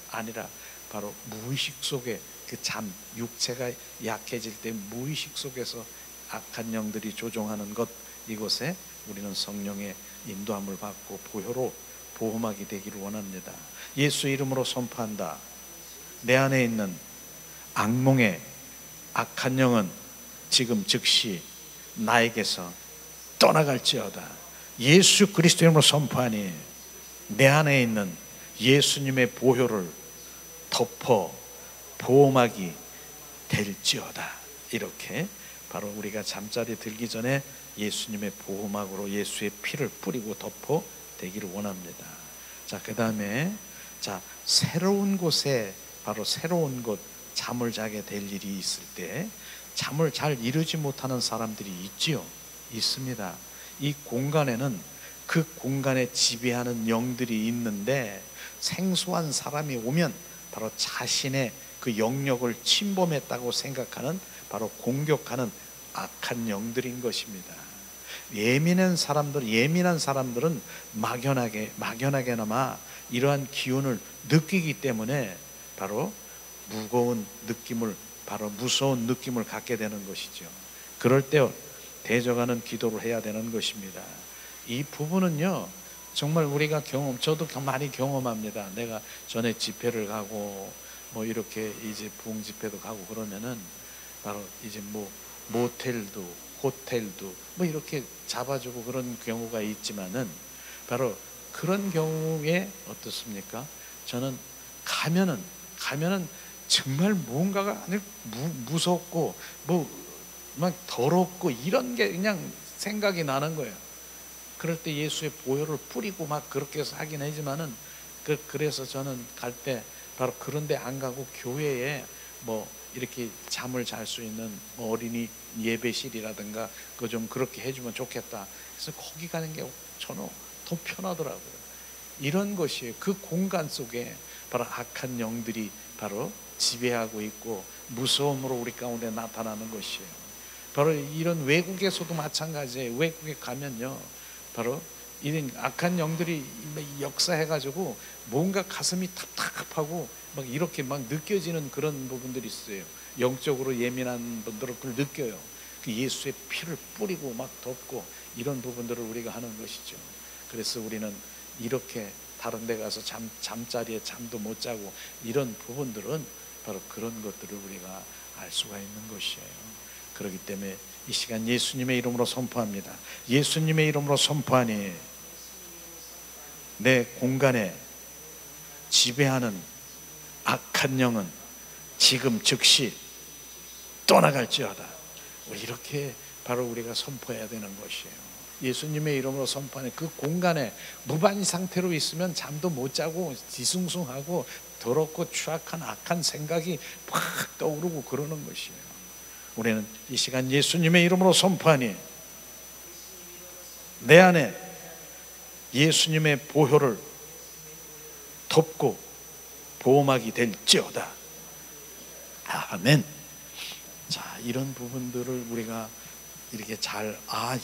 아니라 바로 무의식 속에 그 육체가 약해질 때 무의식 속에서 악한 영들이 조종하는 것, 이곳에 우리는 성령의 인도함을 받고 보혈로 보호막이 되기를 원합니다. 예수 이름으로 선포한다. 내 안에 있는 악몽의 악한 영은 지금 즉시 나에게서 떠나갈지어다. 예수 그리스도 이름으로 선포하니 내 안에 있는 예수님의 보혈을 덮어 보호막이 될지어다. 이렇게 바로 우리가 잠자리에 들기 전에 예수님의 보호막으로 예수의 피를 뿌리고 덮어 되기를 원합니다. 자, 그 다음에 새로운 곳에, 바로 새로운 곳, 잠을 자게 될 일이 있을 때 잠을 잘 이루지 못하는 사람들이 있지요. 있습니다. 이 공간에는 그 공간에 지배하는 영들이 있는데, 생소한 사람이 오면 바로 자신의 그 영역을 침범했다고 생각하는, 바로 공격하는 악한 영들인 것입니다. 예민한 사람들은 막연하게나마 이러한 기운을 느끼기 때문에 바로 무거운 느낌을, 바로 무서운 느낌을 갖게 되는 것이죠. 그럴 때 대적하는 기도를 해야 되는 것입니다. 이 부분은요, 정말 우리가 저도 많이 경험합니다. 내가 전에 집회를 가고 뭐 이렇게 이제 부흥 집회도 가고 그러면은 바로 이제 뭐 모텔도 호텔도 뭐 이렇게 잡아주고 그런 경우가 있지만은, 바로 그런 경우에 어떻습니까? 저는 가면은 정말 뭔가가 무섭고 뭐 막 더럽고 이런 게 그냥 생각이 나는 거예요. 그럴 때 예수의 보혈을 뿌리고 막 그렇게 해서 하긴 하지만은, 그래서 저는 갈 때 바로 그런 데 안 가고 교회에 뭐 이렇게 잠을 잘 수 있는 뭐 어린이 예배실이라든가 그거 좀 그렇게 해주면 좋겠다. 그래서 거기 가는 게 저는 더 편하더라고요. 이런 것이 그 공간 속에 바로 악한 영들이 바로 지배하고 있고 무서움으로 우리 가운데 나타나는 것이에요. 바로 이런 외국에서도 마찬가지예요. 외국에 가면요, 바로 이런 악한 영들이 역사해가지고 뭔가 가슴이 답답하고 막 이렇게 막 느껴지는 그런 부분들이 있어요. 영적으로 예민한 분들은 그걸 느껴요. 그 예수의 피를 뿌리고 막 덮고 이런 부분들을 우리가 하는 것이죠. 그래서 우리는 이렇게 다른 데 가서 잠자리에 잠도 못 자고 이런 부분들은 바로 그런 것들을 우리가 알 수가 있는 것이에요. 그렇기 때문에 이 시간 예수님의 이름으로 선포합니다. 예수님의 이름으로 선포하니 내 공간에 지배하는 악한 영은 지금 즉시 떠나갈지어다. 이렇게 바로 우리가 선포해야 되는 것이에요. 예수님의 이름으로 선포하는 그 공간에 무반 상태로 있으면 잠도 못 자고 뒤숭숭하고 더럽고 추악한 악한 생각이 팍 떠오르고 그러는 것이에요. 우리는 이 시간 예수님의 이름으로 선포하니 내 안에 예수님의 보혈을 덮고 보호막이 될지어다. 아멘. 자, 이런 부분들을 우리가 이렇게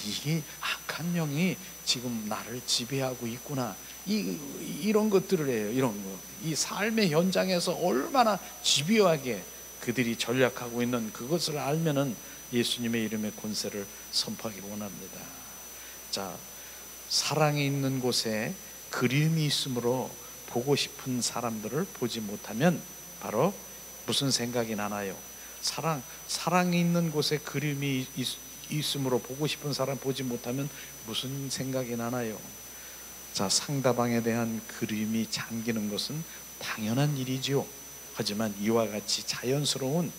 이게 악한 영이 지금 나를 지배하고 있구나. 이런 것들을 해요. 이런 거. 이 삶의 현장에서 얼마나 집요하게 그들이 전략하고 있는 그것을 알면은 예수님의 이름의 권세를 선포하기 원합니다. 자, 사랑이 있는 곳에 그리움이 있으므로 보고 싶은 사람들을 보지 못하면 바로 무슨 생각이 나나요? 사랑이 있는 곳에 그리움이 있으므로 보고 싶은 사람 보지 못하면 무슨 생각이 나나요? 자, 상대방에 대한 그리움이 잠기는 것은 당연한 일이지요. 하지만 이와 같이 자연스러운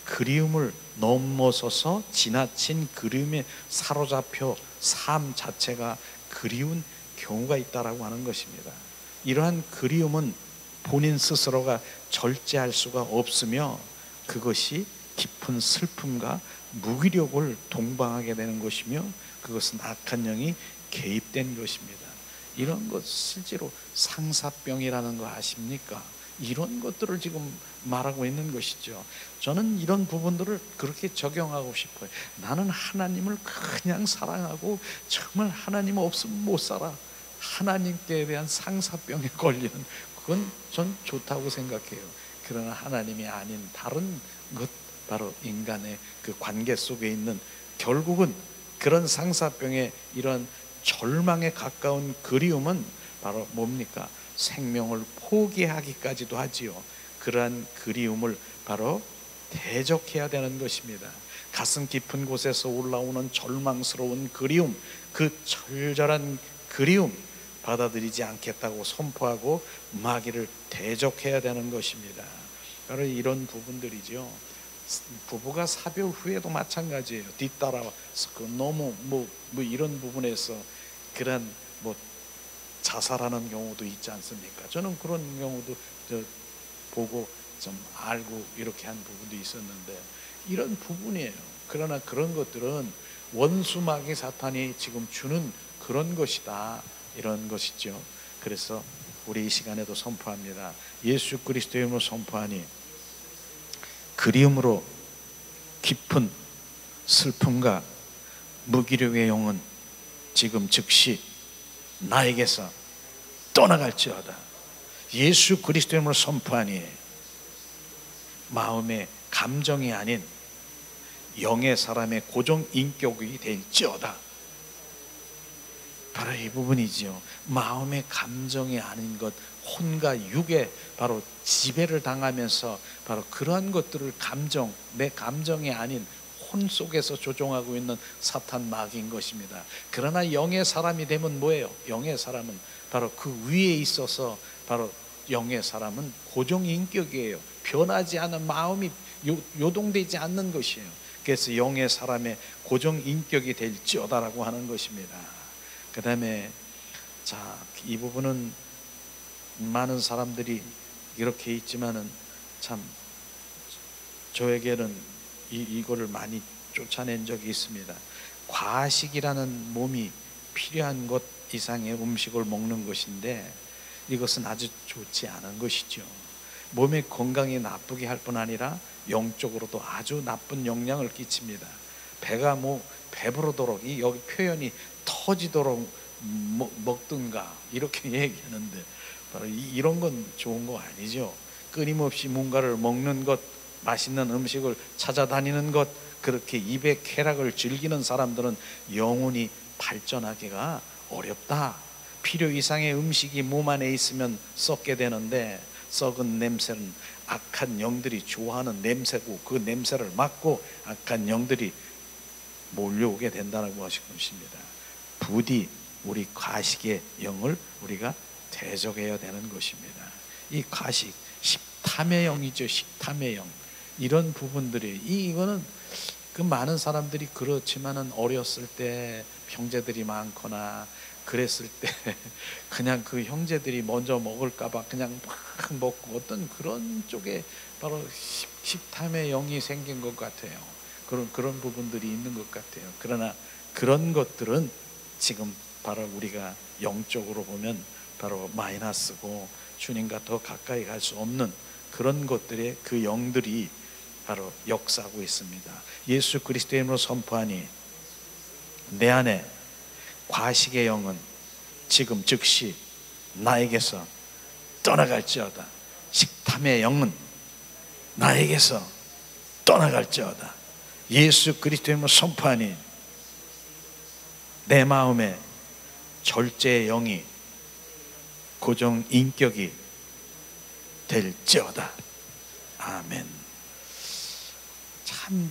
그리움을 넘어서서 지나친 그리움에 사로잡혀 삶 자체가 그리운 경우가 있다라고 하는 것입니다. 이러한 그리움은 본인 스스로가 절제할 수가 없으며 그것이 깊은 슬픔과 무기력을 동반하게 되는 것이며 그것은 악한 영이 개입된 것입니다. 이런 것 실제로 상사병이라는 거 아십니까? 이런 것들을 지금 말하고 있는 것이죠. 저는 이런 부분들을 그렇게 적용하고 싶어요. 나는 하나님을 그냥 사랑하고 정말 하나님 없으면 못 살아. 하나님께 대한 상사병에 걸리는 그건 전 좋다고 생각해요. 그러나 하나님이 아닌 다른 것, 바로 인간의 그 관계 속에 있는 결국은 그런 상사병의 이런 절망에 가까운 그리움은 바로 뭡니까? 생명을 포기하기까지도 하지요. 그러한 그리움을 바로 대적해야 되는 것입니다. 가슴 깊은 곳에서 올라오는 절망스러운 그리움, 그 절절한 그리움 받아들이지 않겠다고 선포하고 마귀를 대적해야 되는 것입니다. 바로 이런 부분들이죠. 부부가 사별 후에도 마찬가지예요. 뒤따라서 너무 뭐 이런 부분에서 그런 자살하는 경우도 있지 않습니까? 저는 그런 경우도 보고 좀 알고 이렇게 한 부분도 있었는데 이런 부분이에요. 그러나 그런 것들은 원수 마귀 사탄이 지금 주는 그런 것이다, 이런 것이죠. 그래서 우리 이 시간에도 선포합니다. 예수 그리스도의 이름으로 선포하니 그리움으로 깊은 슬픔과 무기력의 영은 지금 즉시 나에게서 떠나갈지어다. 예수 그리스도의 이름으로 선포하니 마음의 감정이 아닌 영의 사람의 고정 인격이 될지어다. 바로 이 부분이지요. 마음의 감정이 아닌 것, 혼과 육에 바로 지배를 당하면서 바로 그러한 것들을 내 감정이 아닌 혼 속에서 조종하고 있는 사탄 마귀인 것입니다. 그러나 영의 사람이 되면 뭐예요? 영의 사람은 바로 그 위에 있어서 바로 영의 사람은 고정 인격이에요. 변하지 않은 마음이 요동되지 않는 것이에요. 그래서 영의 사람의 고정 인격이 될지어다라고 하는 것입니다. 그 다음에 이 부분은 많은 사람들이 이렇게 있지만은 참 저에게는 이거를 많이 쫓아낸 적이 있습니다. 과식이라는 몸이 필요한 것 이상의 음식을 먹는 것인데 이것은 아주 좋지 않은 것이죠. 몸의 건강에 나쁘게 할 뿐 아니라 영적으로도 아주 나쁜 영향을 끼칩니다. 배가 배부르도록 여기 표현이 터지도록 먹든가 이렇게 얘기하는데 바로 이런 건 좋은 거 아니죠. 끊임없이 뭔가를 먹는 것, 맛있는 음식을 찾아다니는 것, 그렇게 입의 쾌락을 즐기는 사람들은 영혼이 발전하기가 어렵다. 필요 이상의 음식이 몸 안에 있으면 썩게 되는데 썩은 냄새는 악한 영들이 좋아하는 냄새고 그 냄새를 맡고 악한 영들이 몰려오게 된다고 하신 것입니다. 부디 우리 과식의 영을 우리가 대적해야 되는 것입니다. 이 과식, 식탐의 영이죠. 식탐의 영. 이런 부분들이 이거는 그 많은 사람들이 그렇지만은 어렸을 때 형제들이 많거나 그랬을 때 그냥 그 형제들이 먼저 먹을까봐 그냥 막 먹고 어떤 그런 쪽에 바로 식탐의 영이 생긴 것 같아요. 그런 부분들이 있는 것 같아요. 그러나 그런 것들은 지금 바로 우리가 영적으로 보면 바로 마이너스고 주님과 더 가까이 갈 수 없는 그런 것들의 그 영들이 바로 역사하고 있습니다. 예수 그리스도의 이름으로 선포하니 내 안에 과식의 영은 지금 즉시 나에게서 떠나갈지어다. 식탐의 영은 나에게서 떠나갈지어다. 예수 그리스도의 이름으로 선포하니 내 마음에 절제의 영이 고정 인격이 될지어다. 아멘. 참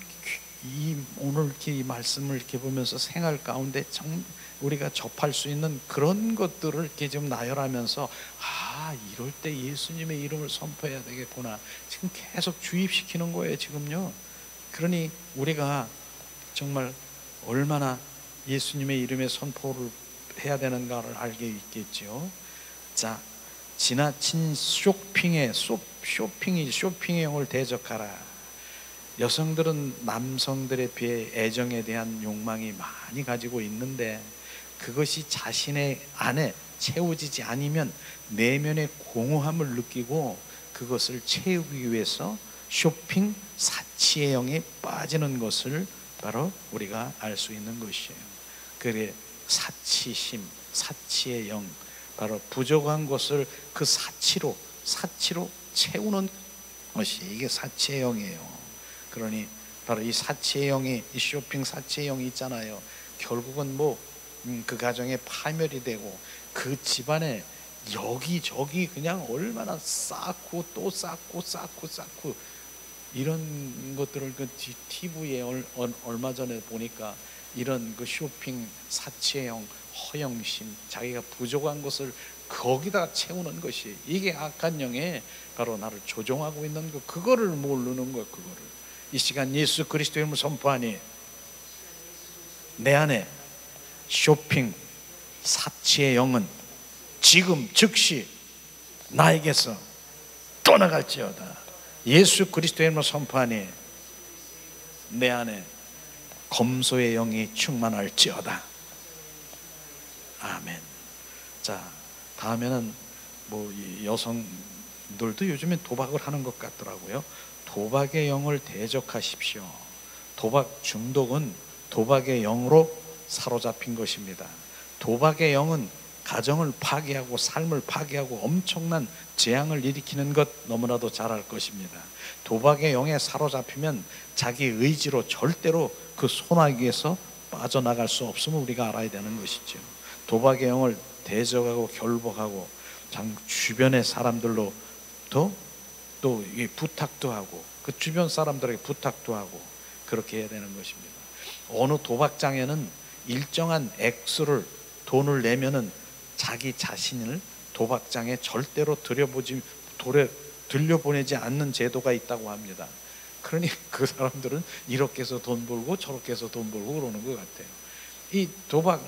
오늘 이렇게 이 말씀을 이렇게 보면서 생활 가운데 참 우리가 접할 수 있는 그런 것들을 이렇게 좀 나열하면서 이럴 때 예수님의 이름을 선포해야 되겠구나. 지금 계속 주입시키는 거예요, 지금요. 그러니 우리가 정말 얼마나 예수님의 이름의 선포를 해야 되는가를 알게 있겠죠. 자, 지나친 쇼핑의 영을 대적하라. 여성들은 남성들에 비해 애정에 대한 욕망이 많이 가지고 있는데 그것이 자신의 안에 채워지지 않으면 내면의 공허함을 느끼고 그것을 채우기 위해서 쇼핑 사치의 영에 빠지는 것을 바로 우리가 알 수 있는 것이에요. 그래 사치심, 사치의 영, 바로 부족한 것을 그 사치로 채우는 것이 이게 사치의 영이에요. 그러니 바로 이 사치의 영이, 이 쇼핑 사치의 영이 있잖아요. 결국은 그 가정에 파멸이 되고 그 집안에 여기저기 그냥 얼마나 쌓고 또 쌓고 이런 것들을 그 TV에 얼마 전에 보니까 이런 그 쇼핑 사치형, 허영심, 자기가 부족한 것을 거기다 채우는 것이, 이게 악한 영에 바로 나를 조종하고 있는 거, 그거를 모르는 거야. 그거를 이 시간 예수 그리스도의 이름으로 선포하니 내 안에 쇼핑 사치의 영은 지금 즉시 나에게서 떠나갈지어다. 예수 그리스도의 이름으로 선포하니 내 안에 검소의 영이 충만할지어다. 아멘. 자, 다음에는 뭐 여성들도 요즘엔 도박을 하는 것 같더라고요. 도박의 영을 대적하십시오. 도박 중독은 도박의 영으로 사로잡힌 것입니다. 도박의 영은 가정을 파괴하고 삶을 파괴하고 엄청난 재앙을 일으키는 것 너무나도 잘 알 것입니다. 도박의 영에 사로잡히면 자기 의지로 절대로 그 소나기에서 빠져나갈 수 없음을 우리가 알아야 되는 것이죠. 도박의 영을 대적하고 결복하고 주변의 사람들로 또 부탁도 하고 그 주변 사람들에게 부탁도 하고 그렇게 해야 되는 것입니다. 어느 도박장에는 일정한 액수를 돈을 내면은 자기 자신을 도박장에 절대로 들려보내지 않는 제도가 있다고 합니다. 그러니 그 사람들은 이렇게 해서 돈 벌고 저렇게 해서 돈 벌고 그러는 것 같아요. 이 도박,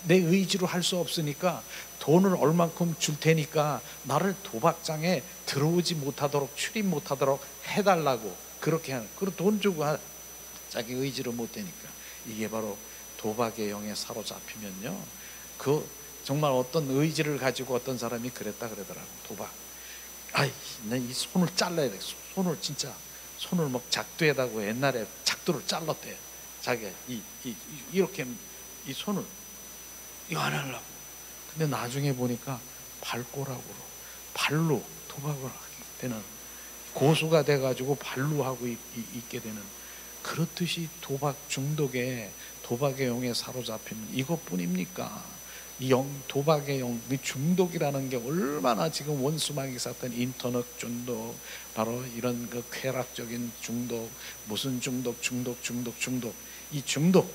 내 의지로 할 수 없으니까 돈을 얼만큼 줄 테니까 나를 도박장에 들어오지 못하도록, 출입 못하도록 해달라고 그렇게 하는, 그리고 돈 주고 자기 의지로 못 되니까. 이게 바로 도박의 영에 사로잡히면요, 그 정말 어떤 의지를 가지고 어떤 사람이 그랬다 그러더라고. 도박, 아이, 내 이 손을 잘라야 돼. 손을 막 작두에다고 옛날에 작두를 잘랐대. 자기가 이렇게 이 손을 이거 안 하려고. 근데 나중에 보니까 발꼬락으로, 발로 도박을 하게 되는, 고수가 돼가지고 발로 하고 있게 되는, 그렇듯이 도박 중독에, 도박의 영에 사로잡히면 이것뿐입니까? 도박의 영, 중독이라는 게 얼마나 지금 원수마귀 사탄, 인터넷 중독, 바로 이런 그 쾌락적인 중독, 무슨 중독, 이 중독,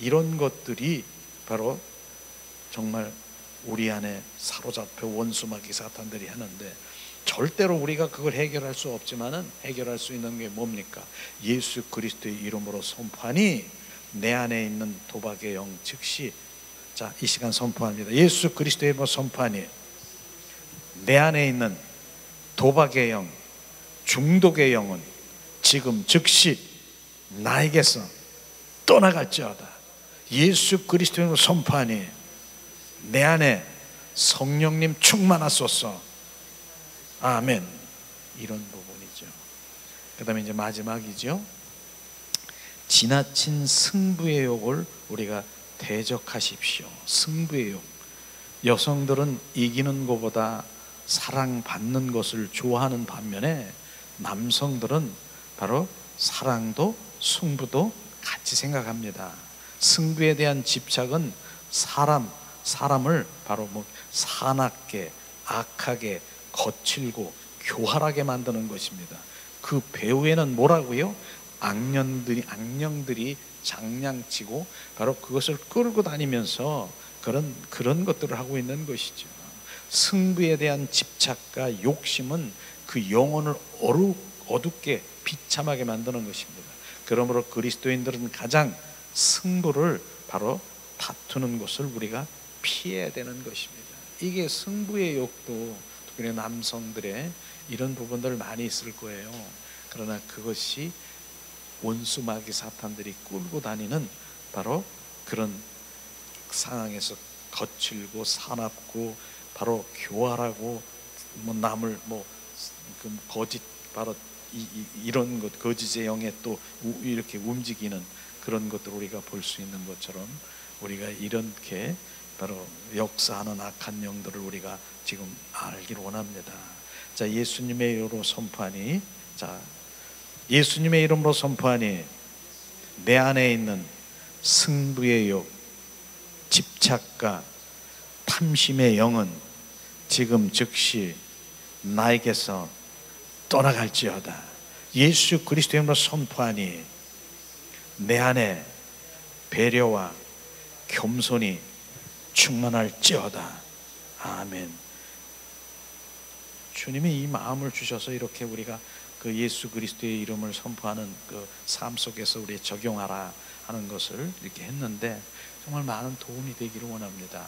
이런 것들이 바로 정말 우리 안에 사로잡혀 원수마귀 사탄들이 하는데, 절대로 우리가 그걸 해결할 수 없지만은 해결할 수 있는 게 뭡니까? 예수 그리스도의 이름으로 선포하니 내 안에 있는 도박의 영 즉시, 자, 이 시간 선포합니다. 예수 그리스도의 이름으로 선포하니 내 안에 있는 도박의 영, 중독의 영은 지금 즉시 나에게서 떠나갈지어다. 예수 그리스도의 이름으로 선포하니 내 안에 성령님 충만하소서. 아멘. 이런 부분이죠. 그 다음에 이제 마지막이죠. 지나친 승부의 욕을 우리가 대적하십시오. 승부의 욕. 여성들은 이기는 것보다 사랑받는 것을 좋아하는 반면에 남성들은 바로 사랑도 승부도 같이 생각합니다. 승부에 대한 집착은 사람을 바로 사납게, 악하게, 거칠고 교활하게 만드는 것입니다. 그 배후에는 뭐라고요? 악령들이 장량치고 바로 그것을 끌고 다니면서 그런 것들을 하고 있는 것이죠. 승부에 대한 집착과 욕심은 그 영혼을 어둡게 비참하게 만드는 것입니다. 그러므로 그리스도인들은 가장 승부를 바로 다투는 것을 우리가 피해야 되는 것입니다. 이게 승부의 욕도 특히 남성들의 이런 부분들 많이 있을 거예요. 그러나 그것이 원수마귀 사탄들이 끌고 다니는 바로 그런 상황에서 거칠고 사납고 바로 교활하고 남을 거짓, 바로 이런 것, 거짓의 영에 또 이렇게 움직이는 그런 것들을 우리가 볼 수 있는 것처럼, 우리가 이렇게 바로 역사하는 악한 영들을 우리가 지금 알기를 원합니다. 자, 예수님의 이름으로 선포하니, 자, 예수님의 이름으로 선포하니 내 안에 있는 승부의 욕, 집착과 탐심의 영은 지금 즉시 나에게서 떠나갈지어다. 예수 그리스도의 이름으로 선포하니 내 안에 배려와 겸손이 충만할지어다. 아멘. 주님이 이 마음을 주셔서 이렇게 우리가 그 예수 그리스도의 이름을 선포하는 그 삶 속에서 우리 적용하라 하는 것을 이렇게 했는데 정말 많은 도움이 되기를 원합니다.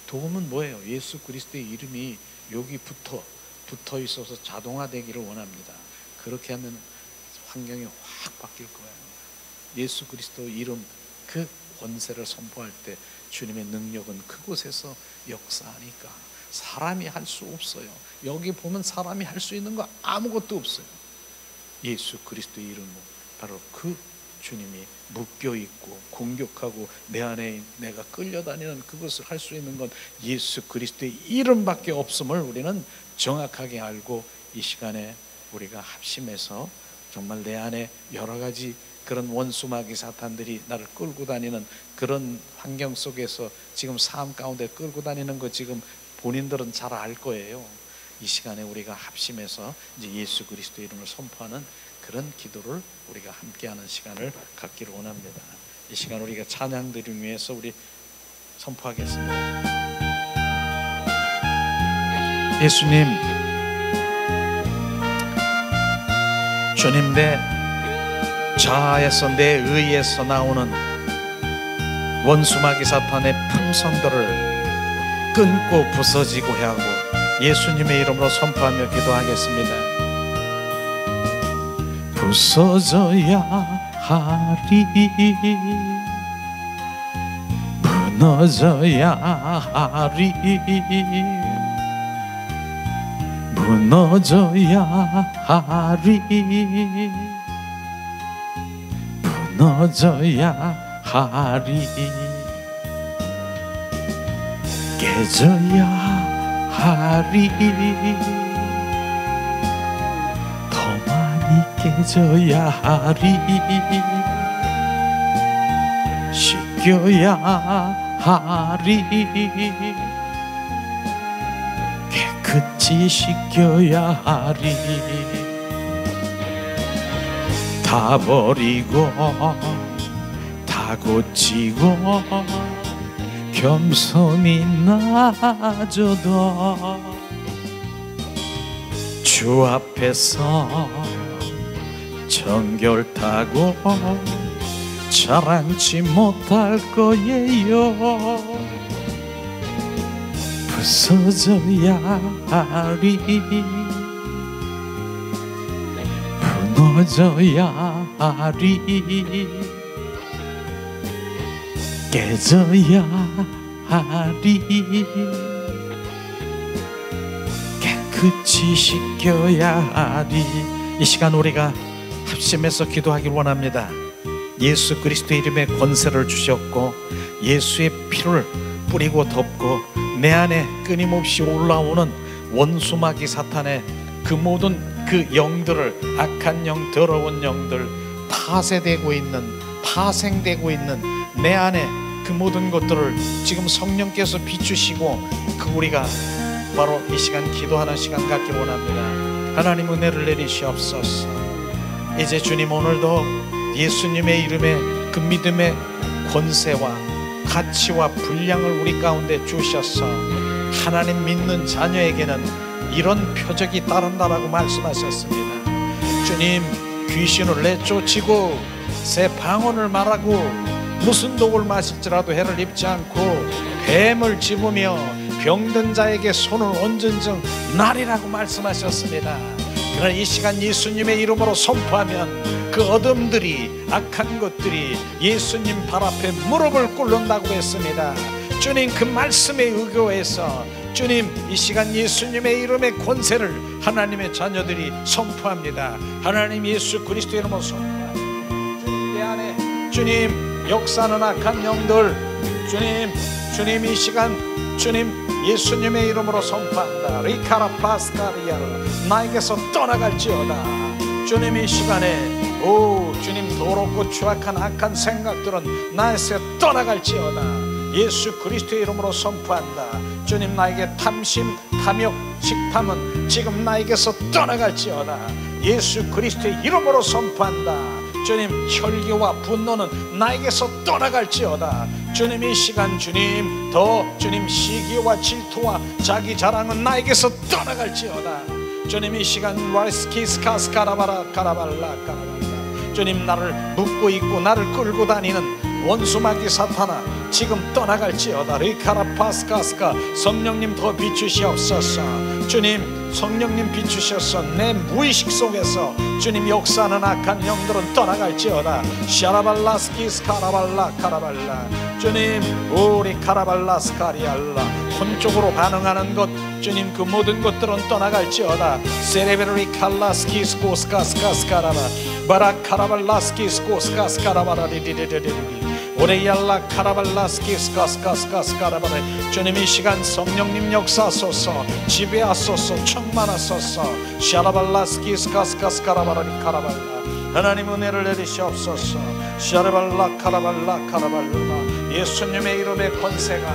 도움은 뭐예요? 예수 그리스도의 이름이 여기 붙어 있어서 자동화되기를 원합니다. 그렇게 하면 환경이 확 바뀔 거예요. 예수 그리스도 이름 그 권세를 선포할 때 주님의 능력은 그곳에서 역사하니까 사람이 할 수 없어요. 여기 보면 사람이 할 수 있는 거 아무것도 없어요. 예수 그리스도의 이름은 바로 그 주님이 묶여있고 공격하고 내 안에 내가 끌려다니는 그것을 할 수 있는 건 예수 그리스도의 이름밖에 없음을 우리는 정확하게 알고 이 시간에 우리가 합심해서 정말 내 안에 여러 가지 그런 원수마귀 사탄들이 나를 끌고 다니는 그런 환경 속에서 지금 삶 가운데 끌고 다니는 거 지금 본인들은 잘 알 거예요. 이 시간에 우리가 합심해서 이제 예수 그리스도의 이름을 선포하는 그런 기도를 우리가 함께하는 시간을 갖기를 원합니다. 이 시간 우리가 찬양드리기 위해서 우리 선포하겠습니다. 예수님, 주님 내 자아에서 내 의에서 나오는 원수마귀 사탄의 품성들을 끊고 부서지고 하고 예수님의 이름으로 선포하며 기도하겠습니다. 부서져야 하리, 무너져야 하리, 무너져야 하리, 무너져야 하리, 깨져야 하리, 더 많이 깨져야 하리, 씻겨야 하리, 깨끗이 씻겨야 하리, 다 버리고 다 고치고 겸손히 낮아도 주 앞에서 정결타고 자랑치 못할 거예요. 부서져야 하리, 무너져야 하리, 깨져야 하리, 깨끗이 씻겨야 하리. 이 시간 우리가 합심해서 기도하길 원합니다. 예수 그리스도의 이름에 권세를 주셨고 예수의 피를 뿌리고 덮고 내 안에 끊임없이 올라오는 원수마귀 사탄의 그 모든 그 영들을, 악한 영, 더러운 영들, 파쇄되고 있는, 파생되고 있는 내 안에 그 모든 것들을 지금 성령께서 비추시고 그 우리가 바로 이 시간 기도하는 시간 갖길 원합니다. 하나님 은혜를 내리시옵소서. 이제 주님 오늘도 예수님의 이름에 그 믿음의 권세와 가치와 분량을 우리 가운데 주셔서 하나님 믿는 자녀에게는 이런 표적이 따른다라고 말씀하셨습니다. 주님, 귀신을 내쫓이고 새 방언을 말하고 무슨 독을 마실지라도 해를 입지 않고 뱀을 집으며 병든 자에게 손을 얹은 즉 나리라고 말씀하셨습니다. 그러나 이 시간 예수님의 이름으로 선포하면 그 어둠들이, 악한 것들이 예수님 발 앞에 무릎을 꿇는다고 했습니다. 주님, 그 말씀에 의거해서 주님, 이 시간 예수님의 이름의 권세를 하나님의 자녀들이 선포합니다. 하나님 예수 그리스도의 이름으로 선포합니다. 주님 내 안에 주님 역사는 악한 영들, 주님 이 시간 주님 예수님의 이름으로 선포한다. 리카라 파스카리아 나에게서 떠나갈지어다. 주님 이 시간에 주님 더럽고 추악한 악한 생각들은 나에서 떠나갈지어다. 예수 그리스도의 이름으로 선포한다. 주님 나에게 탐심, 탐욕, 식탐은 지금 나에게서 떠나갈지어다. 예수 그리스도의 이름으로 선포한다. 주님 혈기와 분노는 나에게서 떠나갈지어다. 주님 이 시간 주님 더 주님 시기와 질투와 자기 자랑은 나에게서 떠나갈지어다. 주님 이 시간 와이스키스카스카라바라 카라발라 카라발라 주님 나를 묶고 있고 나를 끌고 다니는 원수마귀 사탄아 지금 떠나갈지어다. 리카라파스카스카 성령님 더 비추시옵소서. 주님 성령님 비추셔서 내 무의식 속에서 주님 역사하는 악한 영들은 떠나갈지어다. 샤라발라스키스카라발라 카라발라 주님 우리 카라발라스카리알라 혼쪽으로 반응하는 것 주님 그 모든 것들은 떠나갈지어다. 세레베르리 칼라스키스코스카스카스카라바 바라카라발라스키스코스카스카라바라리리리리리 오레얄라 카라발라스키스카스카스카스카라바레 주님 이 시간 성령님 역사하소서. 지배하소서. 충만하소서. 샤라발라스키스카스카스카라바라리 카라발라 하나님 은혜를 내리시옵소서. 샤라발라 카라발라 카라발라 예수님의 이름의 권세가